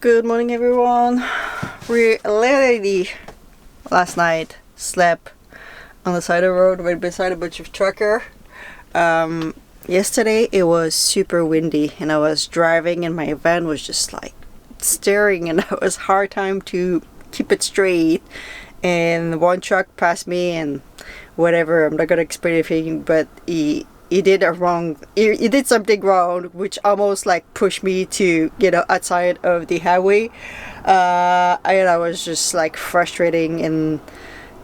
Good morning, everyone. We literally last night slept on the side of the road right beside a bunch of trucker. Yesterday it was super windy and I was driving and my van was just like steering and it was hard time to keep it straight, and one truck passed me and whatever, I'm not gonna explain anything, but he did he did something wrong which almost like pushed me to outside of the highway, and I was just like frustrating, and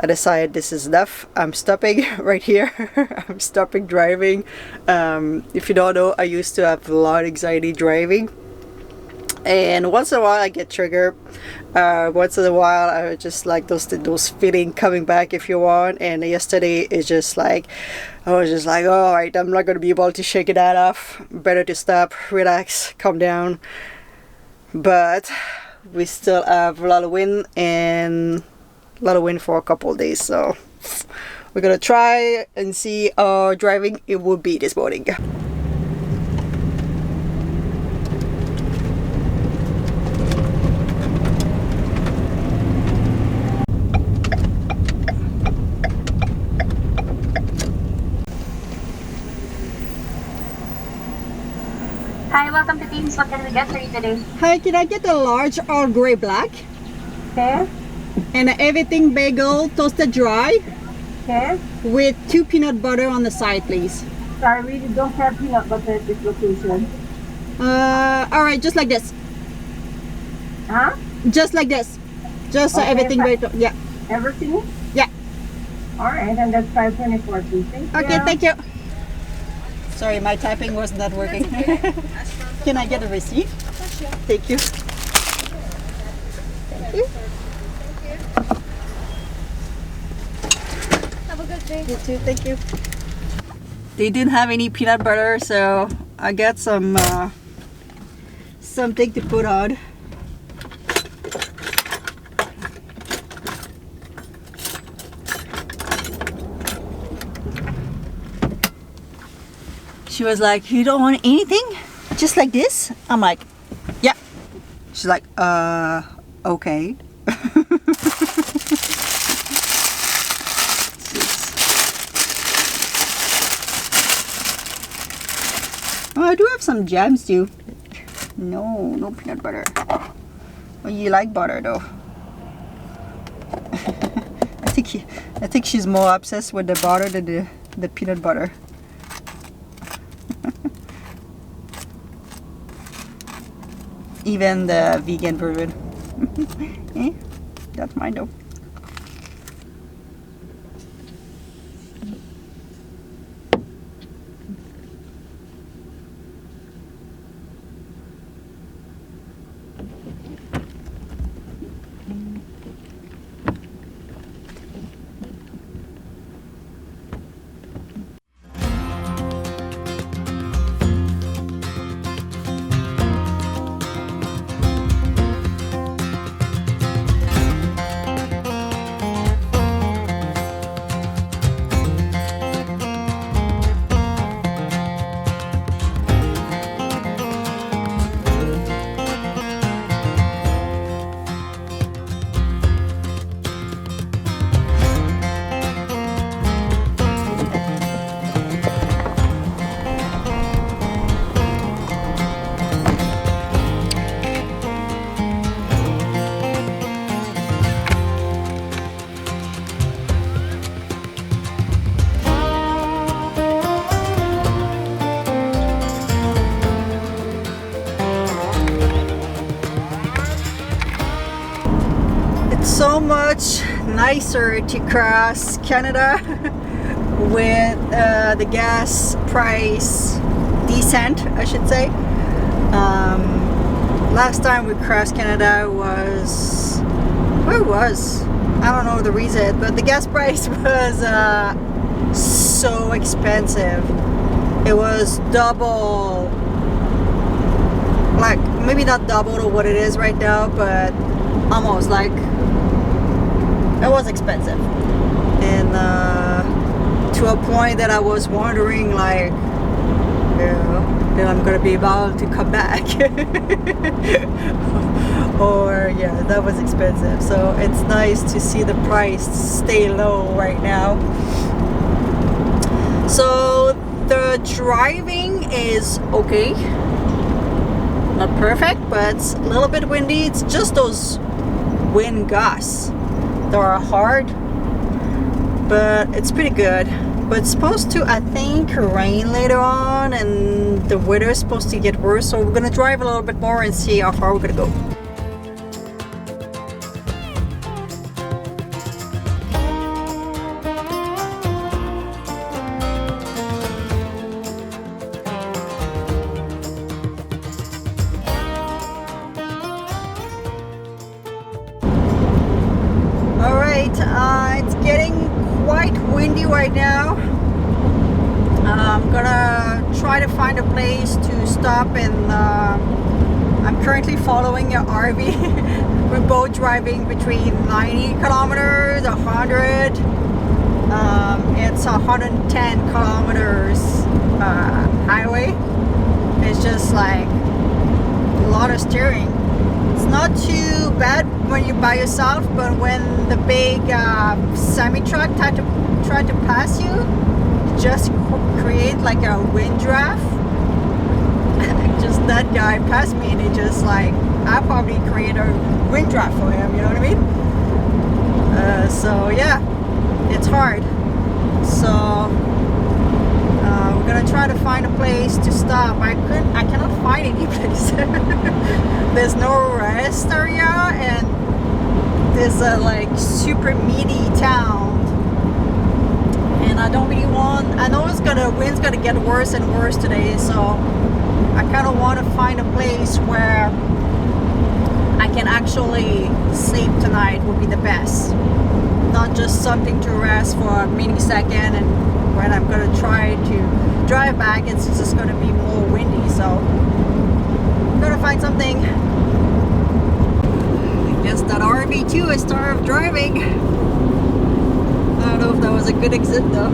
I decided this is enough. I'm stopping right here. I'm stopping driving. If you don't know, I used to have a lot of anxiety driving, and once in a while I get triggered. Once in a while I just like those feeling coming back, if you want. And yesterday it's just like I was just like, all right, I'm not gonna be able to shake that off. Better to stop, relax, calm down. But we still have a lot of wind for a couple of days, so we're gonna try and see how driving it will be this morning. Hi, welcome to Teams. What can we get for you today? Hi, can I get a large all gray black? Okay. And everything bagel toasted dry. Okay. With 2 peanut butter on the side, please. Sorry, we don't have peanut butter at this location. Alright, just like this. Huh? Just like this. Just okay, everything yeah. Everything? Yeah. Alright, and that's $5.24, please. Okay, thank you. Sorry, my typing was not working. Can I get a receipt? Sure. Thank you. Thank you. Have a good day. You too, thank you. They didn't have any peanut butter, so I got some something to put on. She was like, you don't want anything? Just like this? I'm like, yeah. She's like, okay. Oh, I do have some jams too. No peanut butter. Well, you like butter though. I think she's more obsessed with the butter than the peanut butter. Even the vegan version. That's mine though. So much nicer to cross Canada with the gas price decent, I should say. Last time we crossed Canada was, where was? I don't know the reason, but the gas price was so expensive. It was double, like maybe not double to what it is right now, but almost like. It was expensive, and to a point that I was wondering, like, then I'm gonna be able to come back. Or yeah, that was expensive. So it's nice to see the price stay low right now. So the driving is okay, not perfect, but it's a little bit windy. It's just those wind gusts that are hard, but it's pretty good. But it's supposed to, I think, rain later on, and the weather is supposed to get worse, so we're gonna drive a little bit more and see how far we're gonna go. It's getting quite windy right now. I'm gonna try to find a place to stop, and I'm currently following an RV. We're both driving between 90 kilometers, 100. It's 110 kilometers highway. It's just like a lot of steering. It's not too bad when you're by yourself, but when the big semi-truck tried to pass you, it just create like a wind draft. Just that guy passed me, and he just like, I probably create a wind draft for him, you know what I mean? So yeah, it's hard. So we're gonna try to find a place to stop. I cannot find any place. There's no rest area, and there's a like super meaty town, and I don't really want, I know wind's gonna get worse and worse today, so I kind of want to find a place where I can actually sleep tonight would be the best, not just something to rest for a millisecond, and when I'm gonna try to drive back, it's just gonna be more windy, so I'm gonna find something. I guess that RV too is tired of driving. I don't know if that was a good exit though.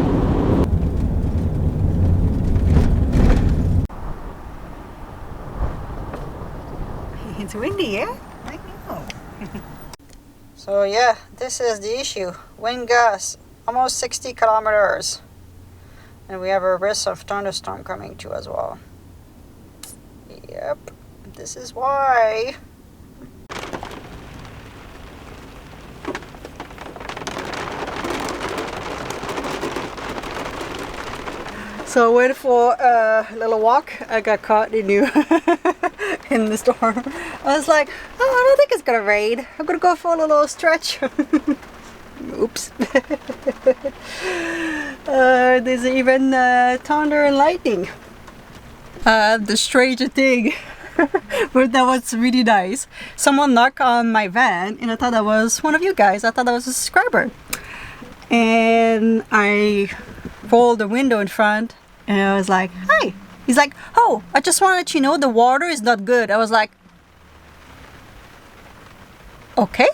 It's windy, yeah? I know. So yeah, this is the issue. Wind gusts, almost 60 kilometers. And we have a risk of thunderstorm coming too as well. Yep, this is why. So I went for a little walk. I got caught in in the storm. I was like, oh, I don't think it's gonna rain. I'm gonna go for a little stretch. Oops. There's even thunder and lightning. The stranger thing, but that was really nice. Someone knocked on my van, and I thought that was one of you guys. I thought that was a subscriber. And I rolled the window in front, and I was like, hi. He's like, oh, I just want to let you know the water is not good. I was like, okay.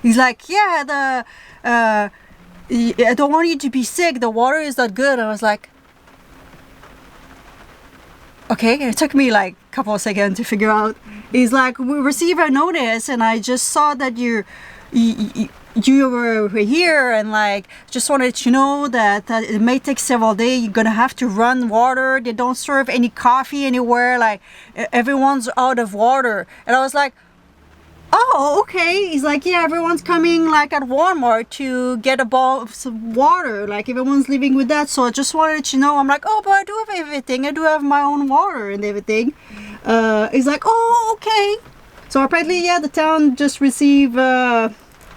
He's like, yeah, I don't want you to be sick. The water is not good. I was like, okay. It took me like a couple of seconds to figure out. He's like, we received a notice, and I just saw that you were here, and like just wanted to know that it may take several days. You're gonna have to run water. They don't serve any coffee anywhere. Like everyone's out of water. And I was like, oh, okay. He's like, yeah, everyone's coming like at Walmart to get a bowl of some water. Like everyone's leaving with that. So I just wanted to know. I'm like, oh, but I do have everything. I do have my own water and everything. He's like, oh, okay. So apparently, yeah, the town just received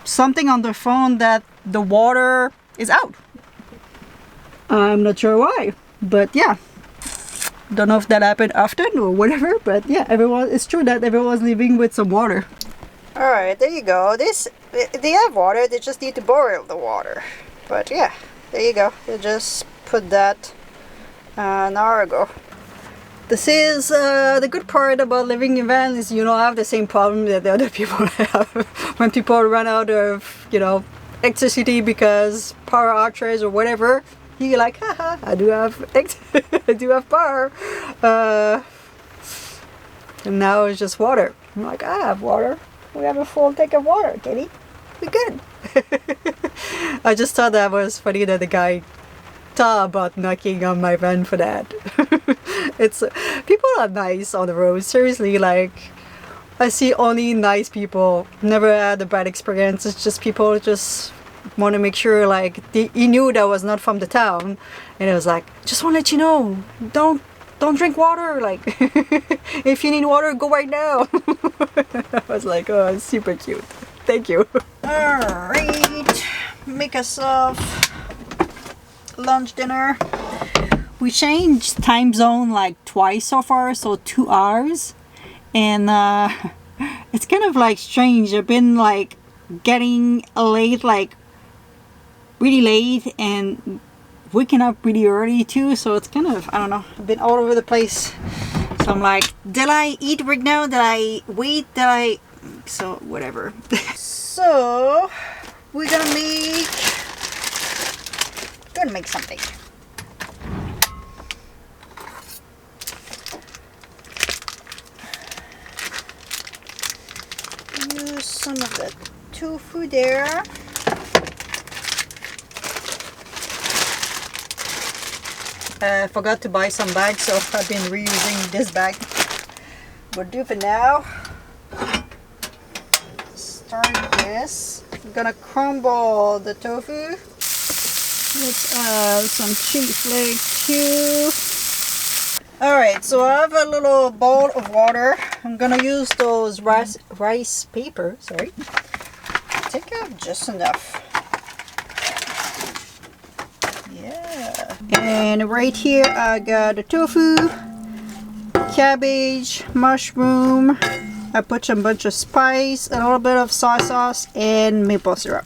something on their phone that the water is out. I'm not sure why, but yeah. Don't know if that happened often or whatever, but yeah, it's true that everyone's leaving with some water. All right, there you go. They have water. They just need to boil the water. But yeah, there you go. They just put that an hour ago. This is the good part about living in van is you don't have the same problem that the other people have. When people run out of, electricity because power outages or whatever, He like, haha, I do have I do have power. And now it's just water. I'm like, I have water. We have a full tank of water, Kitty. We good. I just thought that was funny that the guy thought about knocking on my van for that. It's people are nice on the road. Seriously, like I see only nice people. Never had a bad experience. It's just people just want to make sure, like he knew that I was not from the town, and it was like, just want to let you know, don't drink water. Like if you need water, go right now. I was like, oh, it's super cute. Thank you. All right, make ourselves lunch dinner. We changed time zone like twice so far, so 2 hours, and it's kind of like strange. I've been like getting late, like really late, and waking up really early too, so it's kind of, I don't know, I've been all over the place. So I'm like, did I eat right now? Did I wait? Did I? So whatever. So we're gonna make something. Use some of the tofu there. I forgot to buy some bags, so I've been reusing this bag. We'll do for now. Start this. I'm gonna crumble the tofu. Let's add some chili flakes too. Alright, so I have a little bowl of water. I'm gonna use those rice paper, sorry. Take out just enough. Yeah. And right here I got the tofu, cabbage, mushroom. I put a bunch of spice, a little bit of soy sauce, and maple syrup.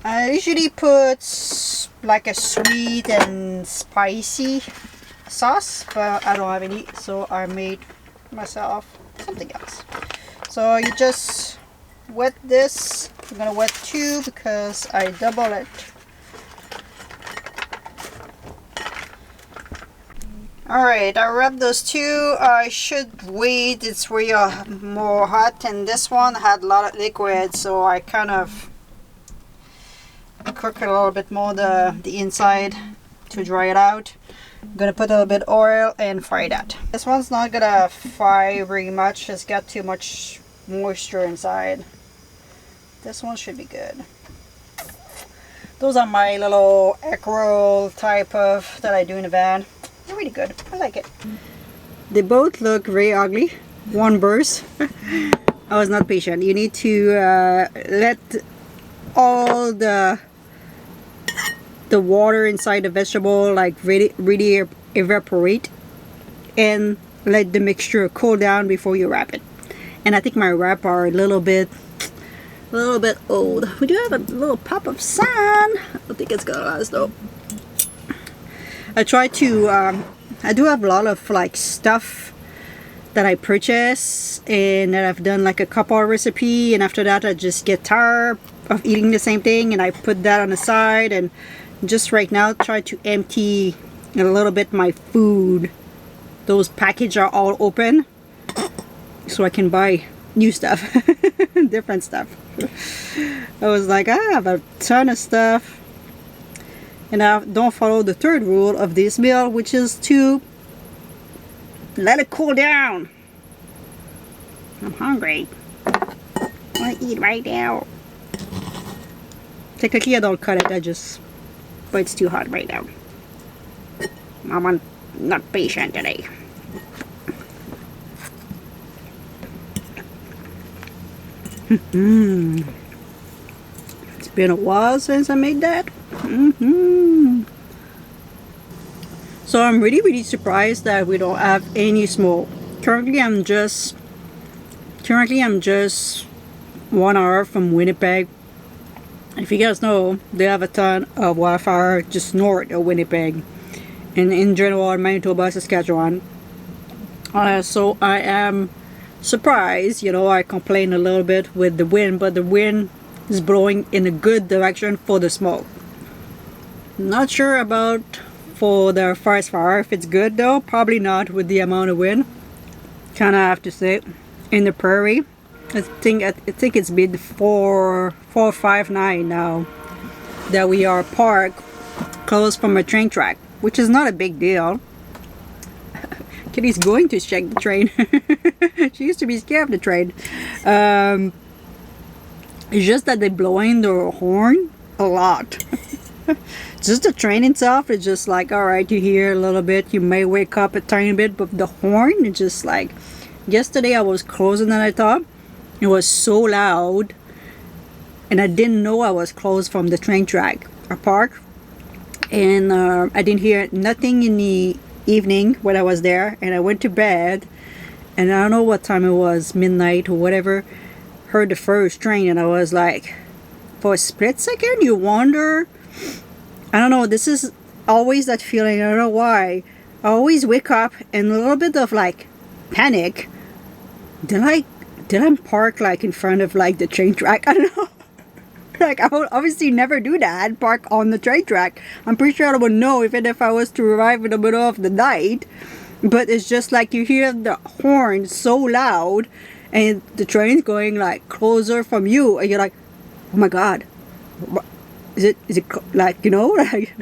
I usually put like a sweet and spicy sauce, but I don't have any, so I made myself something else. So you just wet this. I'm gonna wet 2 because I double it. Alright, I rubbed those 2. I should wait. It's way more hot, and this one had a lot of liquid, so I kind of cook it a little bit more the inside to dry it out. I'm gonna put a little bit oil and fry that. This one's not gonna fry very much. It's got too much moisture inside. This one should be good. Those are my little egg roll type of that I do in the van. They're really good. I like it. They both look very ugly. One burst. I was not patient. You need to let all the water inside the vegetable like really evaporate, and let the mixture cool down before you wrap it. And I think my wrap are a little bit old. We do have a little pop of sun. I don't think it's gonna last though. I try to I do have a lot of like stuff that I purchase and that I've done like a couple of recipe, and after that I just get tired of eating the same thing, and I put that on the side, and just right now try to empty a little bit my food. Those packages are all open so I can buy new stuff. Different stuff. I was like, I have a ton of stuff, and I don't follow the 3rd rule of this meal, which is to let it cool down. I'm hungry. I want to eat right now. Technically I don't cut it, but it's too hot right now. I'm not patient today. It's been a while since I made that. So I'm really surprised that we don't have any smoke. Currently I'm just 1 hour from Winnipeg. If you guys know, they have a ton of wildfire just north of Winnipeg, and in general in Manitoba, Saskatchewan. So I am surprised. You know, I complain a little bit with the wind, but the wind is blowing in a good direction for the smoke. Not sure about for the forest fire if it's good though. Probably not with the amount of wind. Kind of have to say, in the prairie. I think it's been 459 now that we are parked close from a train track, which is not a big deal. Kitty's going to check the train. She used to be scared of the train. It's just that they're blowing their horn a lot. Just the train itself is just like, alright, you hear a little bit, you may wake up a tiny bit, but the horn is just like, yesterday I was closer than I thought. It was so loud, and I didn't know I was close from the train track or park, and I didn't hear nothing in the evening when I was there, and I went to bed, and I don't know what time it was, midnight or whatever, heard the first train, and I was like, for a split second you wonder, I don't know, this is always that feeling, I don't know why, I always wake up in a little bit of like panic. Did I park like in front of like the train track? I don't know. Like, I would obviously never do that, park on the train track. I'm pretty sure I would know even if I was to arrive in the middle of the night. But it's just like you hear the horn so loud and the train's going like closer from you, and you're like, oh my god, is it like, you know, like,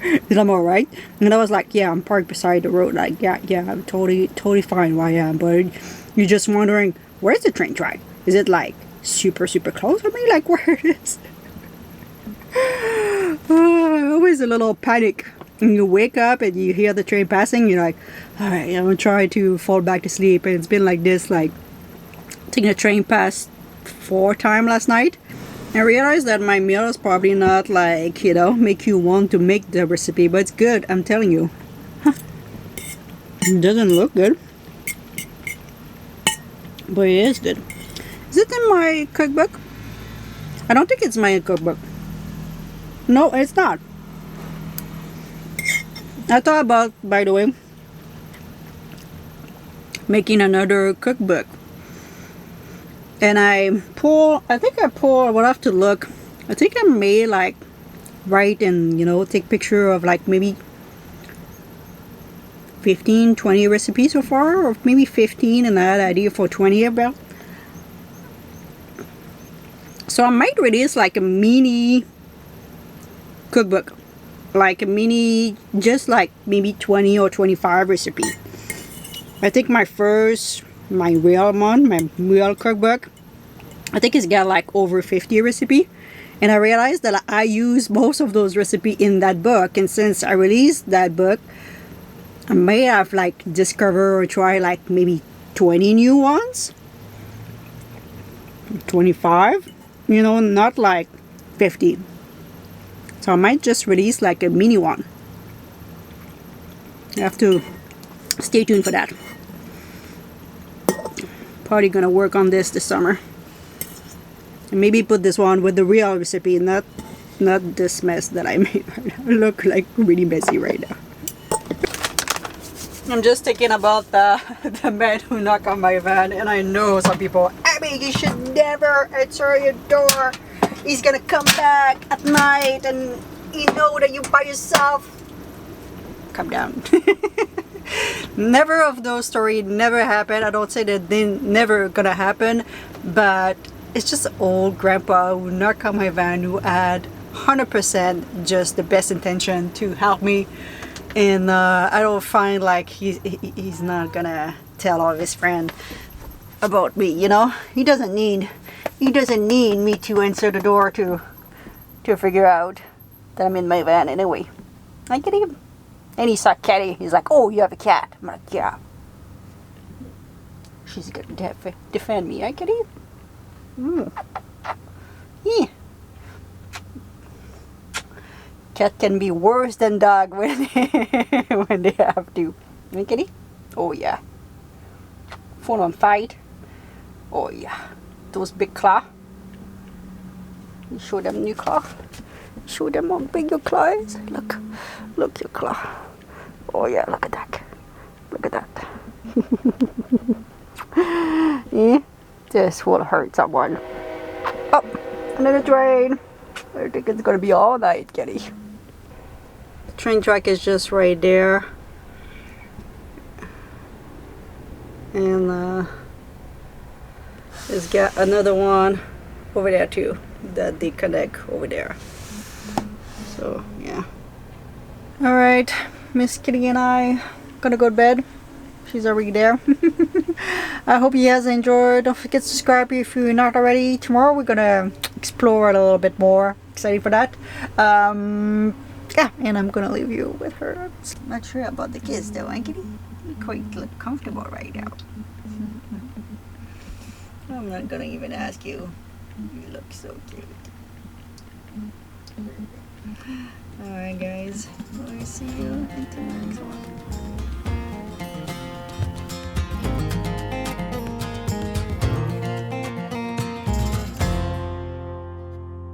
is I'm alright? And I was like, yeah, I'm parked beside the road, like, yeah, I'm totally fine where I am, but you're just wondering, where's the train track? Is it like super close to me? Like, where it is? Always a little panic. And you wake up and you hear the train passing, you're like, alright, I'm gonna try to fall back to sleep. And it's been like this, like, taking a train past 4 times last night. I realized that my meal is probably not like, you know, make you want to make the recipe, but it's good, I'm telling you. It doesn't look good, but it is good. Is it in my cookbook? I don't think it's my cookbook. No, it's not. I thought about, by the way, making another cookbook. And I think I would have to look. I think I may like write and, you know, take picture of like maybe 15, 20 recipes so far, or maybe 15 and I had an idea for 20 about. So I might release like a mini cookbook, like a mini, just like maybe 20 or 25 recipe. I think my real cookbook, I think it's got like over 50 recipe, and I realized that I use most of those recipes in that book, and since I released that book, I may have like discover or try like maybe 20 new ones, 25, you know, not like 50. So I might just release like a mini one. You have to stay tuned for that. Probably gonna work on this summer. And maybe put this one with the real recipe, not this mess that I made right now. I look like really messy right now. I'm just thinking about the man who knocked on my van, and I know some people, Abby, you should never answer your door. He's gonna come back at night and you know that you're by yourself. Calm down. Never of those stories never happened. I don't say that they never gonna happen, but it's just an old grandpa who knocked on my van who had 100% just the best intention to help me. And I don't find like he's not gonna tell all of his friends about me, you know. He doesn't need me to answer the door to figure out that I'm in my van anyway. I get him. And he saw Catty. He's like, oh, you have a cat. I'm like, yeah. She's gonna defend me. I get him. Yeah. Cat can be worse than dog when they have to. Right, Kitty? Oh yeah. Full on fight. Oh yeah. Those big claw. You show them new claw. Show them how big your claw is. Look your claw. Oh yeah, look at that. Look at that. Yeah. This will hurt someone. Oh, another train. I think it's gonna be all night, Kitty. train track is just right there. And it's got another one over there too that they connect over there. So yeah. Alright, Miss Kitty and I gonna go to bed. She's already there. I hope you guys enjoyed. Don't forget to subscribe if you're not already. Tomorrow we're gonna explore it a little bit more. Excited for that. Yeah, and I'm gonna leave you with her. Not sure about the kids though, ain't Kitty? You quite look comfortable right now. I'm not gonna even ask you. You look so cute. Alright guys, I'll see you in the next one.